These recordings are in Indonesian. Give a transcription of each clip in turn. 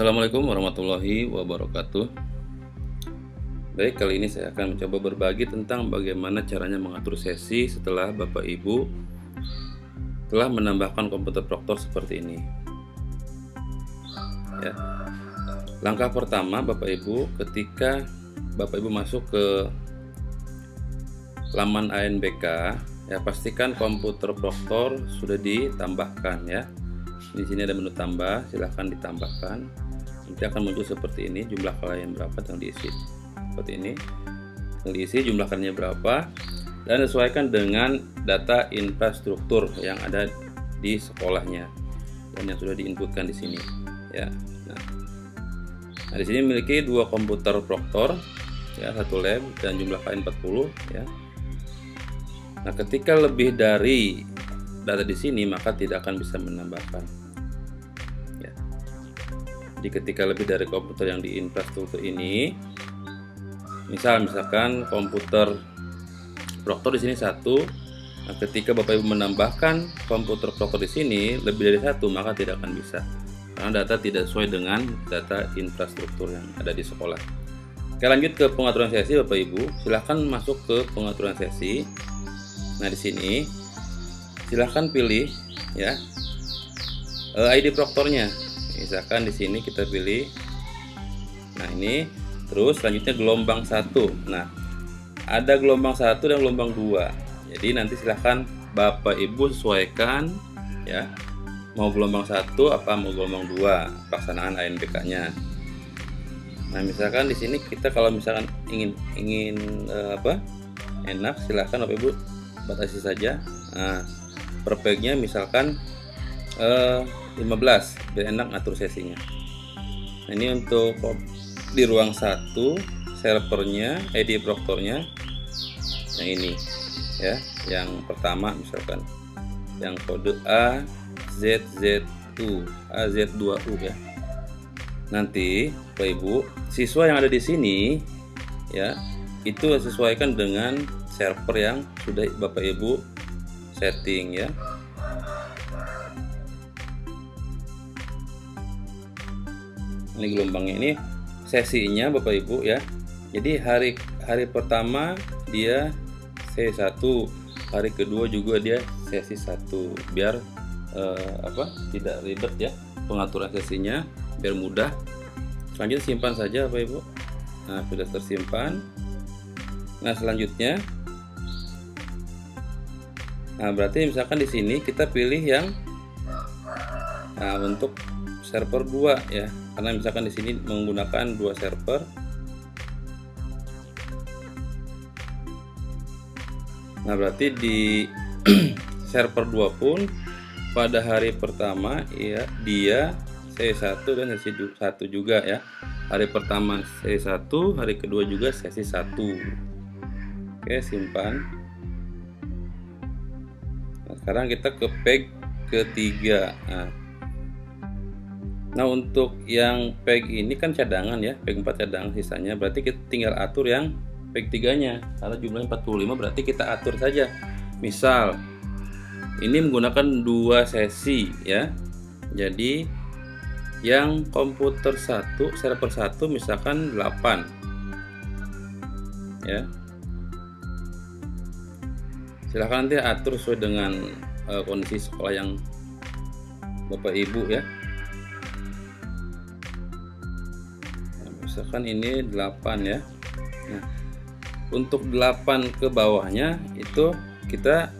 Assalamualaikum warahmatullahi wabarakatuh. Baik, kali ini saya akan mencoba berbagi tentang bagaimana caranya mengatur sesi setelah Bapak Ibu telah menambahkan komputer proktor seperti ini. Ya. Langkah pertama Bapak Ibu, ketika Bapak Ibu masuk ke laman ANBK, ya pastikan komputer proktor sudah ditambahkan ya. Di sini ada menu tambah, silahkan ditambahkan. Nanti akan muncul seperti ini, jumlah klien berapa yang diisi. Seperti ini, yang diisi jumlah kliennya berapa, dan sesuaikan dengan data infrastruktur yang ada di sekolahnya dan yang sudah diinputkan di sini. Ya, nah di sini memiliki dua komputer proktor, ya, satu lab dan jumlah klien 40. Ya. Nah, ketika lebih dari data di sini maka tidak akan bisa menambahkan. Ya. Jadi ketika lebih dari komputer yang di infrastruktur ini, misalkan komputer proktor di sini satu, nah ketika Bapak Ibu menambahkan komputer proktor di sini lebih dari satu maka tidak akan bisa, karena data tidak sesuai dengan data infrastruktur yang ada di sekolah. Oke, lanjut ke pengaturan sesi Bapak Ibu, silahkan masuk ke pengaturan sesi. Nah di sini silahkan pilih ya ID proktornya. Misalkan di sini kita pilih, nah ini, terus selanjutnya gelombang 1. Nah ada gelombang 1 dan gelombang 2, jadi nanti silahkan Bapak Ibu sesuaikan ya, mau gelombang 1 apa mau gelombang 2 pelaksanaan ANBK nya. Nah misalkan di sini kita kalau misalkan ingin enak, silahkan Bapak Ibu batasi saja. Nah, per page-nya misalkan 15 biar enak ngatur sesinya. Nah, ini untuk di ruang 1 servernya, ID proktornya yang ini ya, yang pertama misalkan yang kode AZ2U ya. Nanti Bapak Ibu, siswa yang ada di sini ya itu sesuaikan dengan server yang sudah Bapak Ibu setting ya. Ini gelombangnya, ini sesinya Bapak Ibu ya. Jadi hari pertama dia C1, hari kedua juga dia sesi 1, biar tidak ribet ya pengaturan sesinya, biar mudah. Selanjutnya simpan saja Bapak Ibu. Nah, sudah tersimpan. Nah, selanjutnya, nah berarti misalkan di sini kita pilih yang untuk server 2 ya, karena misalkan di sini menggunakan 2 server. Nah berarti di server 2 pun pada hari pertama ya dia sesi 1 dan sesi 1 juga ya. Hari pertama sesi 1, hari kedua juga sesi 1. Oke, simpan. Nah, sekarang kita ke page ketiga. Nah untuk yang page ini kan cadangan ya, page 4 cadangan sisanya, berarti kita tinggal atur yang page 3 nya, karena jumlahnya 45 berarti kita atur saja. Misal ini menggunakan 2 sesi ya, jadi yang komputer 1 server 1 misalkan 8 ya, silahkan nanti atur sesuai dengan kondisi sekolah yang Bapak Ibu ya. Misalkan ini 8 ya. Nah, untuk 8 ke bawahnya itu kita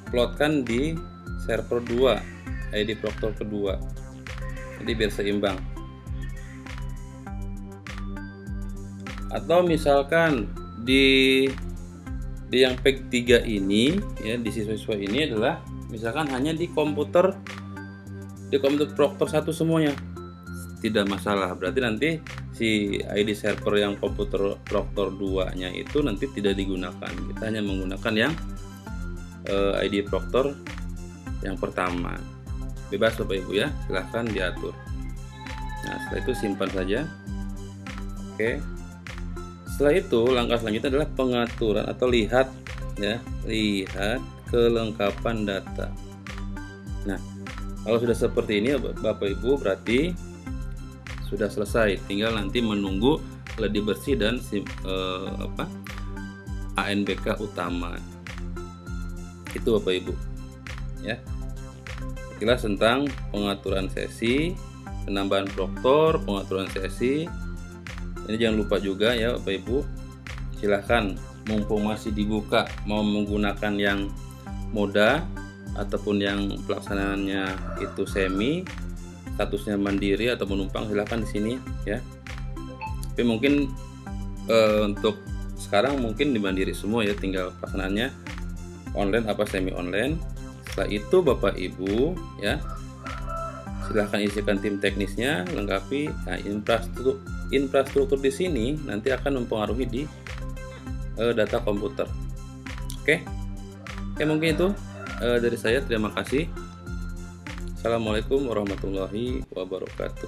plotkan di server 2, ID proktor kedua. Jadi biar seimbang. Atau misalkan di yang page 3 ini ya, di siswa-siswa ini adalah misalkan hanya di komputer proktor 1 semuanya. Tidak masalah, berarti nanti si ID server yang komputer proktor 2 nya itu nanti tidak digunakan, kita hanya menggunakan yang ID proktor yang pertama. Bebas Bapak Ibu ya, silahkan diatur. Nah setelah itu simpan saja. Oke, setelah itu langkah selanjutnya adalah pengaturan atau lihat kelengkapan data. Nah kalau sudah seperti ini Bapak Ibu, berarti sudah selesai, tinggal nanti menunggu gladi bersih dan ANBK utama. Itu Bapak Ibu ya, sekilas tentang pengaturan sesi, penambahan proktor, pengaturan sesi. Ini jangan lupa juga ya Bapak Ibu, silahkan mumpung masih dibuka mau menggunakan yang moda ataupun yang pelaksanaannya itu semi, statusnya mandiri atau menumpang, silahkan di sini ya. Tapi mungkin untuk sekarang mungkin di mandiri semua ya, tinggal pelaksanaannya online apa semi online. Setelah itu Bapak Ibu ya, silahkan isikan tim teknisnya, lengkapi. Nah, infrastruktur di sini nanti akan mempengaruhi di data komputer. Oke, mungkin itu dari saya. Terima kasih. Assalamualaikum warahmatullahi wabarakatuh.